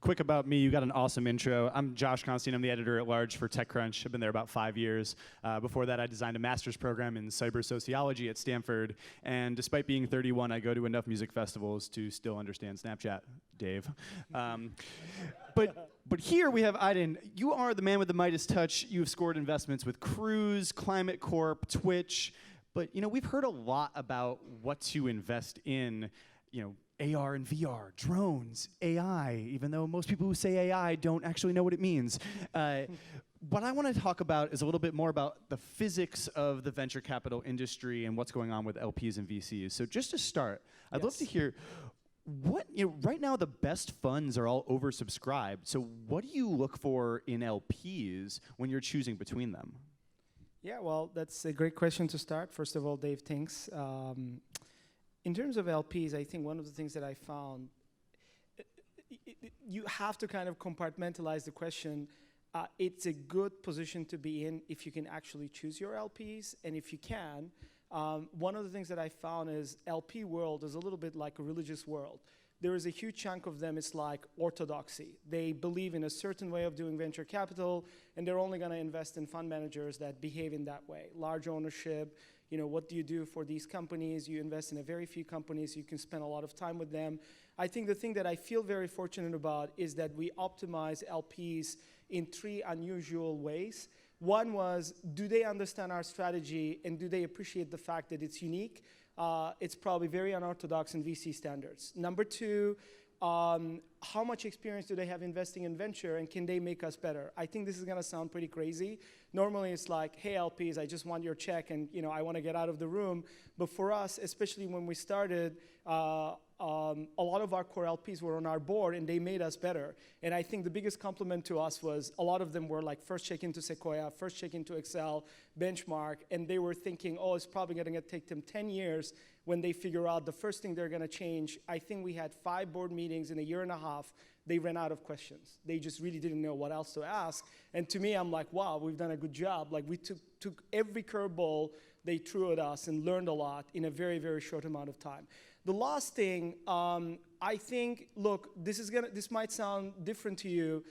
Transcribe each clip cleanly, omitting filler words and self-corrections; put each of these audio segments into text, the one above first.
quick about me, you got an awesome intro. I'm Josh Constine, I'm the editor-at-large for TechCrunch. I've been there about 5 years. Before that, I designed a master's program in cyber sociology at Stanford. And despite being 31, I go to enough music festivals to still understand Snapchat, Dave. But here we have Aydin. You are the man with the Midas touch. You have scored investments with Cruise, Climate Corp, Twitch. But we've heard a lot about what to invest in, AR and VR, drones, AI, even though most people who say AI don't actually know what it means. What I want to talk about is a little bit more about the physics of the venture capital industry and what's going on with LPs and VCs. So just to start, I'd love to hear what, right now the best funds are all oversubscribed. So what do you look for in LPs when you're choosing between them? Yeah, well, that's a great question to start. First of all, Dave, thanks. In terms of LPs, I think one of the things that I found, you have to kind of compartmentalize the question. It's a good position to be in if you can actually choose your LPs, and if you can, one of the things that I found is LP world is a little bit like a religious world. There is a huge chunk of them, it's like orthodoxy. They believe in a certain way of doing venture capital, and they're only gonna invest in fund managers that behave in that way. Large ownership, what do you do for these companies? You invest in a very few companies, you can spend a lot of time with them. I think the thing that I feel very fortunate about is that we optimize LPs in 3 unusual ways. One was, do they understand our strategy and do they appreciate the fact that it's unique? It's probably very unorthodox in VC standards. Number 2, how much experience do they have investing in venture and can they make us better? I think this is gonna sound pretty crazy. Normally it's like, hey LPs, I just want your check and I wanna get out of the room. But for us, especially when we started, a lot of our core LPs were on our board and they made us better. And I think the biggest compliment to us was a lot of them were like first check into Sequoia, first check into Excel, Benchmark, and they were thinking, oh, it's probably gonna take them 10 years when they figure out the first thing they're gonna change. I think we had 5 board meetings in a year and a half. They ran out of questions. They just really didn't know what else to ask. And to me, I'm like, wow, we've done a good job. Like we took every curveball they threw at us and learned a lot in a very, very short amount of time. The last thing, I think, look, this might sound different to you.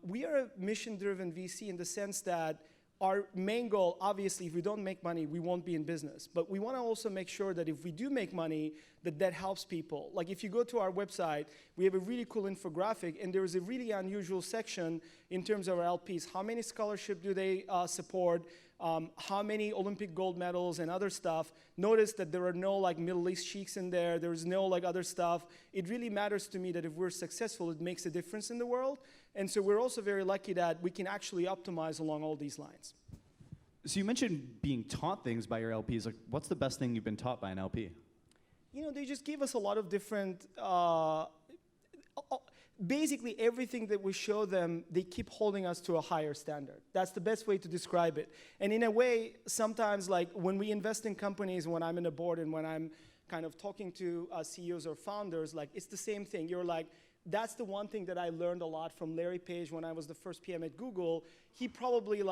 We are a mission-driven VC in the sense that our main goal, obviously, if we don't make money, we won't be in business. But we want to also make sure that if we do make money, that helps people. Like if you go to our website, we have a really cool infographic, and there is a really unusual section in terms of our LPs. How many scholarships do they support? How many Olympic gold medals and other stuff. Notice that there are no like Middle East sheiks in there. There's no like other stuff. It really matters to me that if we're successful, it makes a difference in the world. And so we're also very lucky that we can actually optimize along all these lines. So you mentioned being taught things by your LPs. Like, what's the best thing you've been taught by an LP? They just give us a lot of different, basically everything that we show them, they keep holding us to a higher standard. That's the best way to describe it. And in a way, sometimes like when we invest in companies, when I'm in a board and when I'm kind of talking to CEOs or founders, like it's the same thing. You're like, that's the one thing that I learned a lot from Larry Page when I was the first PM at Google. He probably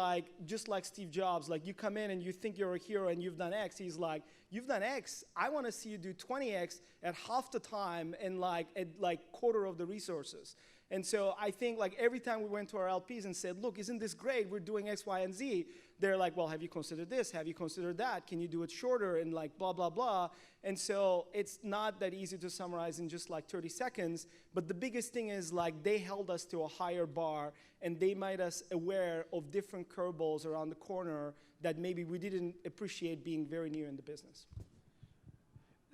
just like Steve Jobs, like you come in and you think you're a hero and you've done X. He's like, you've done X. I want to see you do 20X at half the time and at quarter of the resources. And so I think like every time we went to our LPs and said, look, isn't this great? We're doing X, Y, and Z. They're like, well, have you considered this? Have you considered that? Can you do it shorter? And like blah, blah, blah. And so it's not that easy to summarize in just like 30 seconds. But the biggest thing is like they held us to a higher bar and they made us aware of different curveballs around the corner that maybe we didn't appreciate being very new in the business.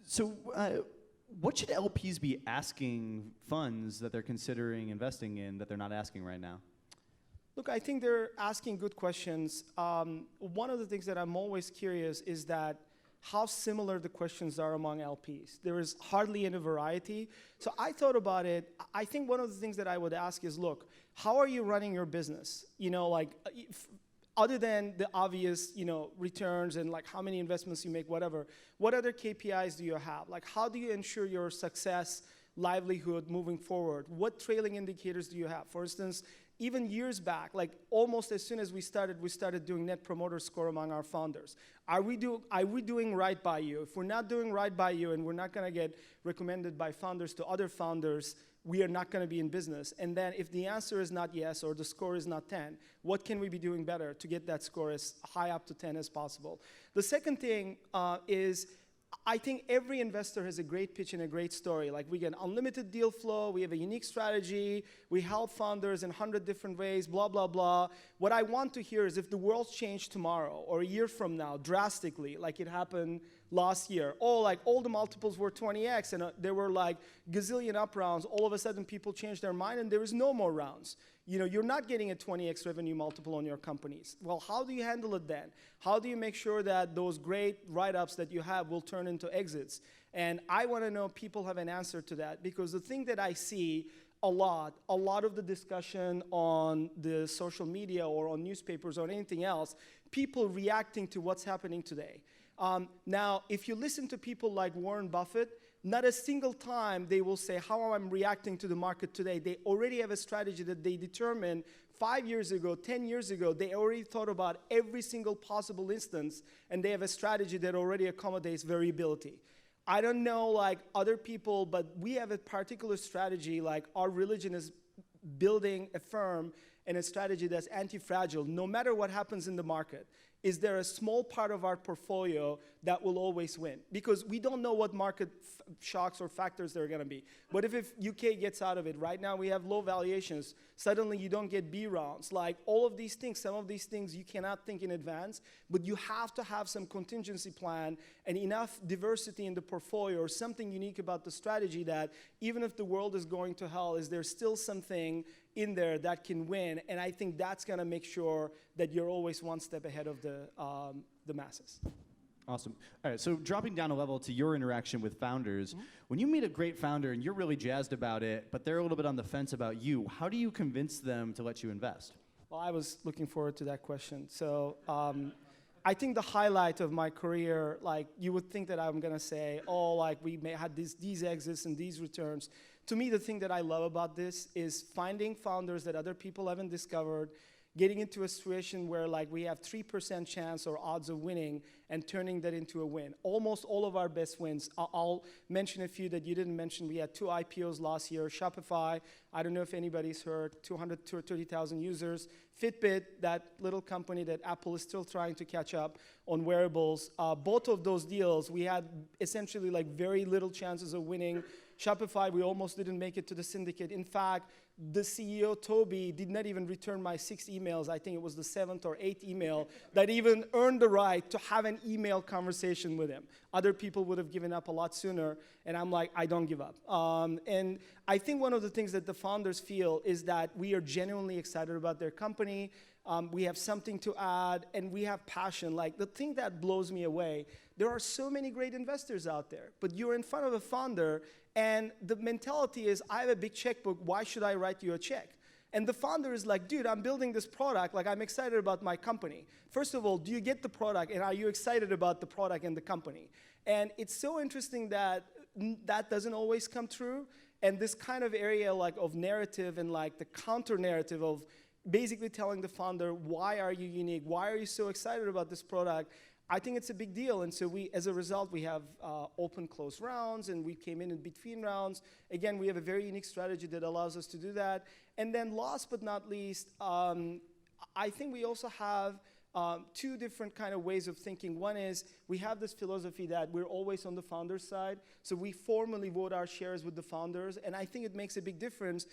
So what should LPs be asking funds that they're considering investing in that they're not asking right now? Look, I think they're asking good questions. One of the things that I'm always curious is that how similar the questions are among LPs. There is hardly any variety. So I thought about it. I think one of the things that I would ask is, look, how are you running your business? Other than the obvious, returns and like how many investments you make, whatever, what other KPIs do you have? Like how do you ensure your success, livelihood moving forward? What trailing indicators do you have? For instance, even years back, like almost as soon as we started doing Net Promoter Score among our founders. Are we doing right by you? If we're not doing right by you and we're not gonna get recommended by founders to other founders, we are not going to be in business. And then if the answer is not yes, or the score is not 10, what can we be doing better to get that score as high up to 10 as possible? The second thing is, I think every investor has a great pitch and a great story. Like, we get unlimited deal flow, we have a unique strategy, we help founders in 100 different ways, blah, blah, blah. What I want to hear is, if the world changed tomorrow or a year from now drastically, like it happened last year, like all the multiples were 20x and there were like gazillion up rounds, all of a sudden people changed their mind and there is no more rounds. You're not getting a 20x revenue multiple on your companies. Well, how do you handle it then? How do you make sure that those great write-ups that you have will turn into exits? And I want to know people have an answer to that, because the thing that I see a lot of the discussion on the social media or on newspapers or anything else, people reacting to what's happening today. Now, if you listen to people like Warren Buffett, not a single time they will say, how I'm reacting to the market today. They already have a strategy that they determined 5 years ago, 10 years ago. They already thought about every single possible instance, and they have a strategy that already accommodates variability. I don't know like other people, but we have a particular strategy. Like, our religion is building a firm and a strategy that's anti-fragile. No matter what happens in the market, is there a small part of our portfolio that will always win? Because we don't know what market shocks or factors there are going to be. But if UK gets out of it, right now we have low valuations, suddenly you don't get B rounds. Like, all of these things, some of these things you cannot think in advance, but you have to have some contingency plan and enough diversity in the portfolio or something unique about the strategy that even if the world is going to hell, is there still something in there that can win? And I think that's going to make sure that you're always one step ahead of the masses. Awesome. All right, so dropping down a level to your interaction with founders, when you meet a great founder and you're really jazzed about it, but they're a little bit on the fence about you, how do you convince them to let you invest? Well, I was looking forward to that question. So I think the highlight of my career, like, you would think that I'm going to say, like, we had these exits and these returns. To me, the thing that I love about this is finding founders that other people haven't discovered, getting into a situation where like we have 3% chance or odds of winning and turning that into a win. Almost all of our best wins. I'll mention a few that you didn't mention. We had 2 IPOs last year. Shopify, I don't know if anybody's heard, 230,000 users. Fitbit, that little company that Apple is still trying to catch up on wearables. Both of those deals, we had essentially like very little chances of winning. Shopify, we almost didn't make it to the syndicate. In fact, the CEO, Toby, did not even return my 6 emails. I think it was the 7th or 8th email that even earned the right to have an email conversation with him. Other people would have given up a lot sooner, and I'm like, I don't give up. And I think one of the things that the founders feel is that we are genuinely excited about their company. We have something to add, and we have passion. Like, the thing that blows me away, there are so many great investors out there, but you're in front of a founder, and the mentality is, I have a big checkbook, why should I write you a check? And the founder is like, dude, I'm building this product, like, I'm excited about my company. First of all, do you get the product, and are you excited about the product and the company? And it's so interesting that that doesn't always come true, and this kind of area like of narrative and like the counter narrative of basically telling the founder, why are you unique? Why are you so excited about this product? I think it's a big deal. And so as a result, we have open, close rounds, and we came in between rounds. Again, we have a very unique strategy that allows us to do that. And then last but not least, I think we also have 2 different kind of ways of thinking. One is we have this philosophy that we're always on the founder's side. So we formally vote our shares with the founders. And I think it makes a big difference.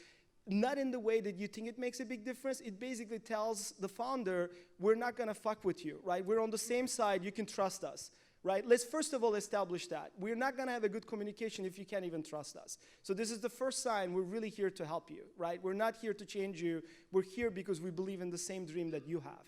Not in the way that you think it makes a big difference. It basically tells the founder, we're not going to fuck with you, right? We're on the same side. You can trust us, right? Let's first of all establish that. We're not going to have a good communication if you can't even trust us. So this is the first sign we're really here to help you, right? We're not here to change you. We're here because we believe in the same dream that you have.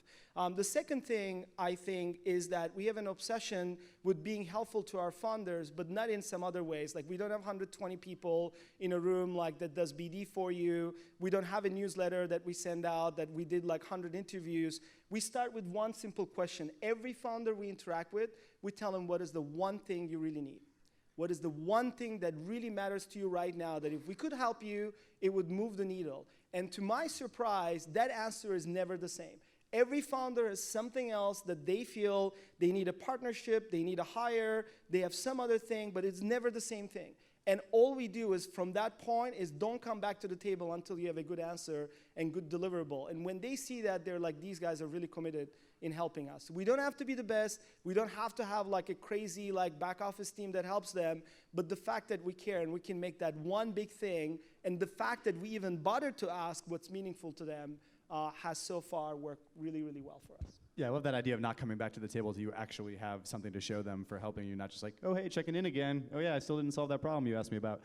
The second thing, I think, is that we have an obsession with being helpful to our founders, but not in some other ways. Like, we don't have 120 people in a room like that does BD for you. We don't have a newsletter that we send out that we did like 100 interviews. We start with one simple question. Every founder we interact with, we tell them, what is the one thing you really need? What is the one thing that really matters to you right now that if we could help you, it would move the needle? And to my surprise, that answer is never the same. Every founder has something else that they feel they need a partnership, they need a hire, they have some other thing, but it's never the same thing. And all we do is from that point is don't come back to the table until you have a good answer and good deliverable. And when they see that, they're like, these guys are really committed in helping us. We don't have to be the best. We don't have to have like a crazy like back office team that helps them. But the fact that we care and we can make that one big thing, and the fact that we even bother to ask what's meaningful to them has so far worked really, really well for us. Yeah, I love that idea of not coming back to the table till you actually have something to show them for helping you, not just like, oh, hey, checking in again. Oh, yeah, I still didn't solve that problem you asked me about.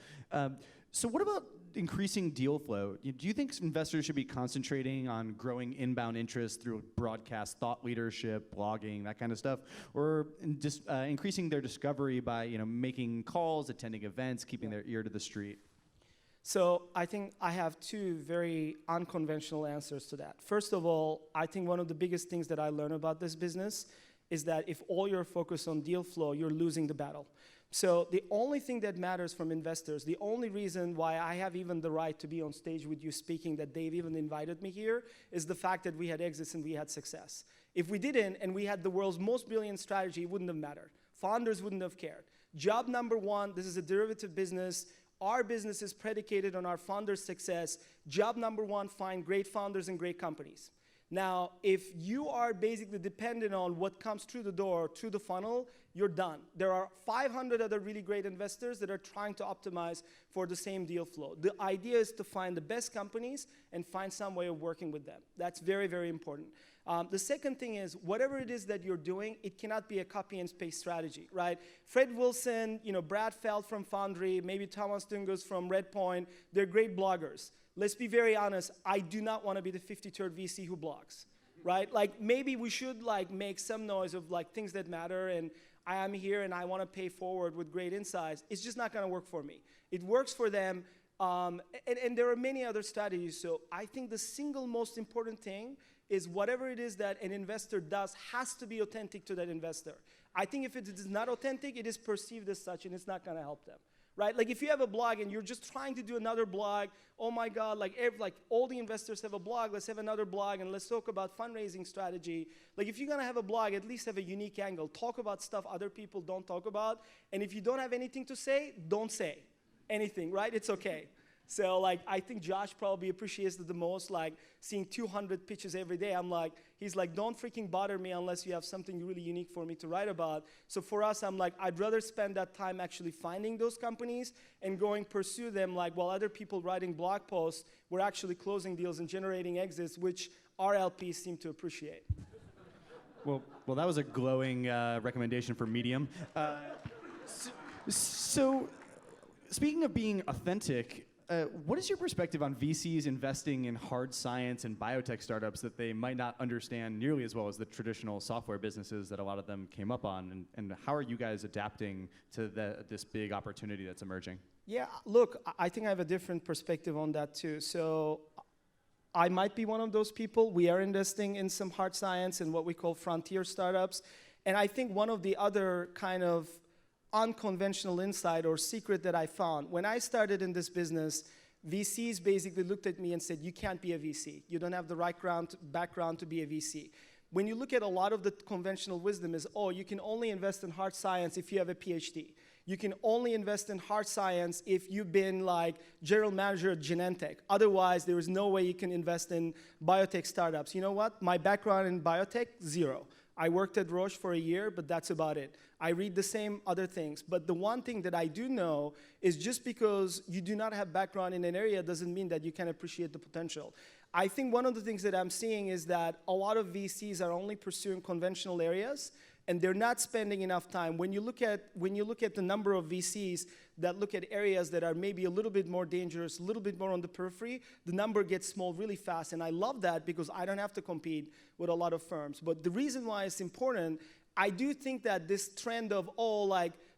So what about increasing deal flow? Do you think investors should be concentrating on growing inbound interest through broadcast thought leadership, blogging, that kind of stuff, or just increasing their discovery by making calls, attending events, keeping their ear to the street? So I think I have two very unconventional answers to that. First of all, I think one of the biggest things that I learned about this business is that if all you're focused on deal flow, you're losing the battle. So the only thing that matters from investors, the only reason why I have even the right to be on stage with you speaking, that they've even invited me here, is the fact that we had exits and we had success. If we didn't and we had the world's most brilliant strategy, it wouldn't have mattered. Founders wouldn't have cared. Job number one, this is a derivative business. Our business is predicated on our founders' success. Job number one, find great founders and great companies. Now, if you are basically dependent on what comes through the door, through the funnel, you're done. There are 500 other really great investors that are trying to optimize for the same deal flow. The idea is to find the best companies and find some way of working with them. That's very, very important. The second thing is, whatever it is that you're doing, it cannot be a copy and paste strategy, right? Fred Wilson, Brad Feld from Foundry, maybe Thomas Dungos from Redpoint, they're great bloggers. Let's be very honest, I do not want to be the 53rd VC who blogs, right? Like, maybe we should make some noise of things that matter, and I am here and I want to pay forward with great insights. It's just not going to work for me. It works for them, and there are many other strategies. So I think the single most important thing is whatever it is that an investor does has to be authentic to that investor. I think if it is not authentic, it is perceived as such, and it's not going to help them. Right? Like, if you have a blog and you're just trying to do another blog, oh my God, like all the investors have a blog, let's have another blog and let's talk about fundraising strategy. Like, if you're gonna have a blog, at least have a unique angle. Talk about stuff other people don't talk about. And if you don't have anything to say, don't say anything, right? It's okay. So I think Josh probably appreciates it the most, seeing 200 pitches every day. He's like, don't freaking bother me unless you have something really unique for me to write about. So for us, I'm like, I'd rather spend that time actually finding those companies and going pursue them, while other people writing blog posts, we're actually closing deals and generating exits, which our LPs seem to appreciate. Well, that was a glowing recommendation for Medium. So speaking of being authentic, what is your perspective on VCs investing in hard science and biotech startups that they might not understand nearly as well as the traditional software businesses that a lot of them came up on? And how are you guys adapting to this big opportunity that's emerging? Yeah, look, I think I have a different perspective on that too. So I might be one of those people. We are investing in some hard science and what we call frontier startups. And I think one of the other kind of unconventional insight or secret that I found, when I started in this business, VCs basically looked at me and said, you can't be a VC. You don't have the right background to be a VC. When you look at a lot of the conventional wisdom is, oh, you can only invest in hard science if you have a PhD. You can only invest in hard science if you've been general manager at Genentech. Otherwise, there is no way you can invest in biotech startups. You know what? My background in biotech, zero. I worked at Roche for a year, but that's about it. I read the same other things. But the one thing that I do know is just because you do not have background in an area doesn't mean that you can appreciate the potential. I think one of the things that I'm seeing is that a lot of VCs are only pursuing conventional areas, and they're not spending enough time. When you look at the number of VCs that look at areas that are maybe a little bit more dangerous, a little bit more on the periphery, the number gets small really fast. And I love that because I don't have to compete with a lot of firms. But the reason why it's important, I do think that this trend of,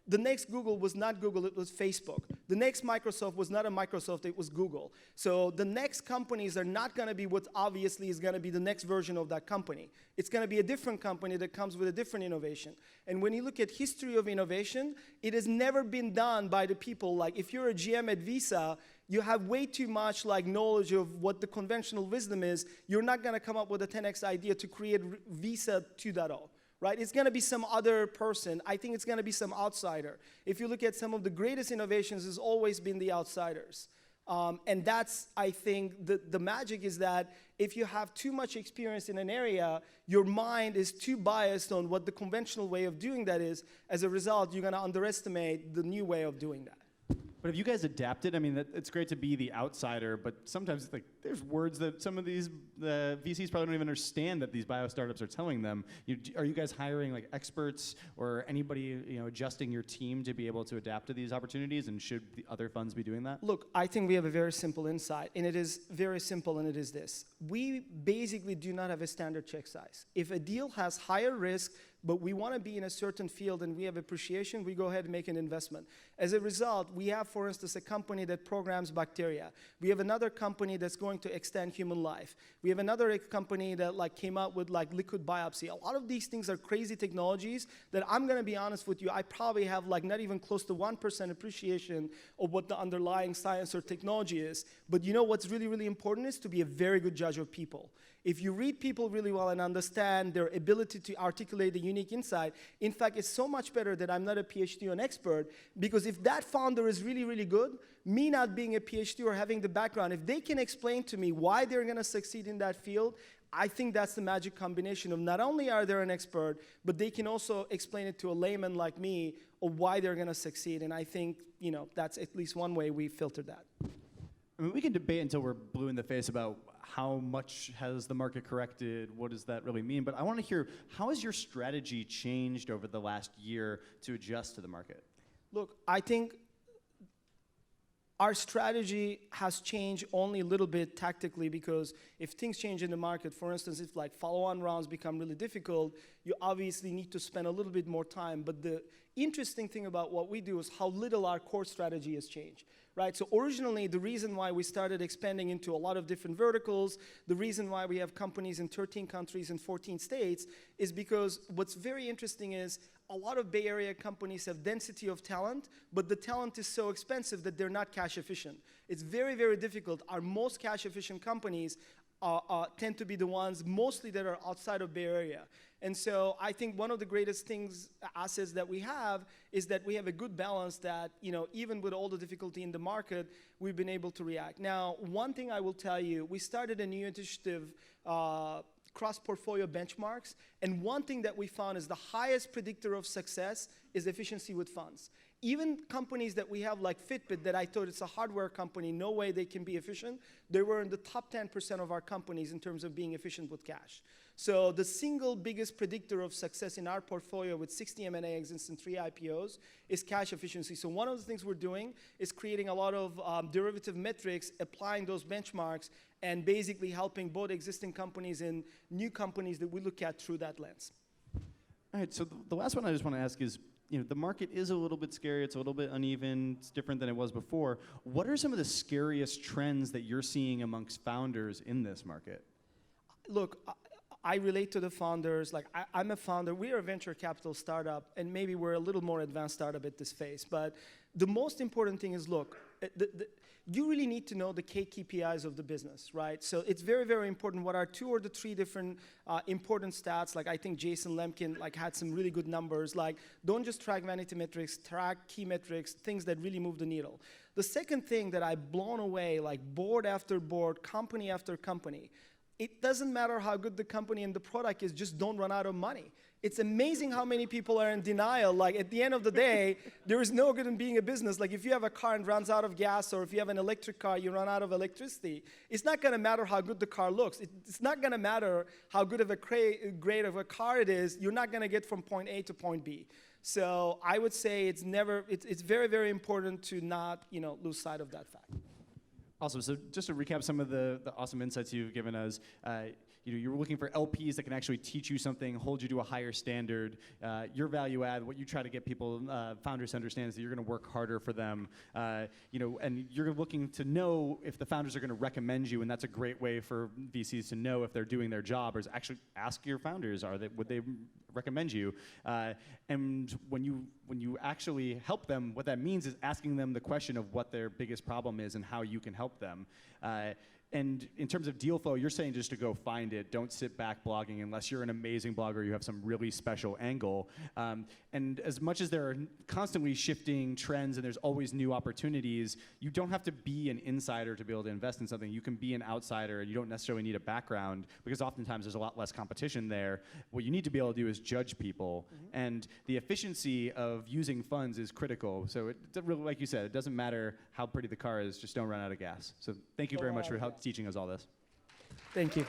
the next Google was not Google, it was Facebook. The next Microsoft was not a Microsoft, it was Google. So the next companies are not going to be what obviously is going to be the next version of that company. It's going to be a different company that comes with a different innovation. And when you look at history of innovation, it has never been done by the people. If you're a GM at Visa, you have way too much knowledge of what the conventional wisdom is. You're not going to come up with a 10x idea to create Visa 2.0. right? It's going to be some other person. I think it's going to be some outsider. If you look at some of the greatest innovations, it's always been the outsiders. And that's, I think, the magic is that if you have too much experience in an area, your mind is too biased on what the conventional way of doing that is. As a result, you're going to underestimate the new way of doing that. But have you guys adapted? I mean, it's great to be the outsider, but sometimes like there's words that some of these VCs probably don't even understand that these bio startups are telling them. Are you guys hiring like experts or anybody adjusting your team to be able to adapt to these opportunities? And should the other funds be doing that? Look, I think we have a very simple insight, and it is very simple, and it is this. We basically do not have a standard check size. If a deal has higher risk, but we want to be in a certain field and we have appreciation, we go ahead and make an investment. As a result, we have, for instance, a company that programs bacteria. We have another company that's going to extend human life. We have another company that came out with liquid biopsy. A lot of these things are crazy technologies that I'm going to be honest with you, I probably have not even close to 1% appreciation of what the underlying science or technology is. But you know what's really, really important is to be a very good judge of people. If you read people really well and understand their ability to articulate the unique insight, in fact, it's so much better that I'm not a PhD or an expert, because if that founder is really, really good, me not being a PhD or having the background, if they can explain to me why they're going to succeed in that field, I think that's the magic combination of not only are they an expert, but they can also explain it to a layman like me of why they're going to succeed. And I think that's at least one way we filter that. I mean, we can debate until we're blue in the face about how much has the market corrected, what does that really mean? But I want to hear, how has your strategy changed over the last year to adjust to the market? Look, I think our strategy has changed only a little bit tactically, because if things change in the market, for instance, if follow-on rounds become really difficult, you obviously need to spend a little bit more time. But the interesting thing about what we do is how little our core strategy has changed. Right? So originally, the reason why we started expanding into a lot of different verticals, the reason why we have companies in 13 countries and 14 states, is because what's very interesting is a lot of Bay Area companies have density of talent, but the talent is so expensive that they're not cash efficient. It's very, very difficult. Our most cash efficient companies tend to be the ones mostly that are outside of Bay Area. And so I think one of the greatest assets that we have is that we have a good balance that, even with all the difficulty in the market, we've been able to react. Now, one thing I will tell you, we started a new initiative, cross-portfolio benchmarks, and one thing that we found is the highest predictor of success is efficiency with funds. Even companies that we have like Fitbit, that I thought it's a hardware company, no way they can be efficient, they were in the top 10% of our companies in terms of being efficient with cash. So the single biggest predictor of success in our portfolio with 60 M&A exits and 3 IPOs is cash efficiency. So one of the things we're doing is creating a lot of derivative metrics, applying those benchmarks, and basically helping both existing companies and new companies that we look at through that lens. All right, so the last one I just want to ask is, the market is a little bit scary, it's a little bit uneven, it's different than it was before. What are some of the scariest trends that you're seeing amongst founders in this market? Look, I relate to the founders. I'm a founder. We are a venture capital startup, and maybe we're a little more advanced startup at this phase. But the most important thing is, look, you really need to know the KPIs of the business, right? So it's very, very important. What are 2 or 3 different important stats? I think Jason Lemkin had some really good numbers. Don't just track vanity metrics, track key metrics, things that really move the needle. The second thing that I've blown away, board after board, company after company, it doesn't matter how good the company and the product is, just don't run out of money. It's amazing how many people are in denial. At the end of the day, there is no good in being a business. If you have a car and runs out of gas, or if you have an electric car, you run out of electricity. It's not going to matter how good the car looks. It's not going to matter how good of a grade of a car it is. You're not going to get from point A to point B. So I would say it's very, very important to not lose sight of that fact. Awesome. So just to recap some of the awesome insights you've given us, you're looking for LPs that can actually teach you something, hold you to a higher standard. Your value add, what you try to get people, founders to understand, is that you're going to work harder for them. And you're looking to know if the founders are going to recommend you, and that's a great way for VCs to know if they're doing their job, or is actually ask your founders, would they recommend you? And when you actually help them, what that means is asking them the question of what their biggest problem is and how you can help them. And in terms of deal flow, you're saying just to go find it. Don't sit back blogging unless you're an amazing blogger. You have some really special angle. And as much as there are constantly shifting trends and there's always new opportunities, you don't have to be an insider to be able to invest in something. You can be an outsider, and you don't necessarily need a background because oftentimes there's a lot less competition there. What you need to be able to do is judge people. And the efficiency of using funds is critical. So it really, like you said, it doesn't matter how pretty the car is, just don't run out of gas. So thank you very much for teaching us all this. Thank you.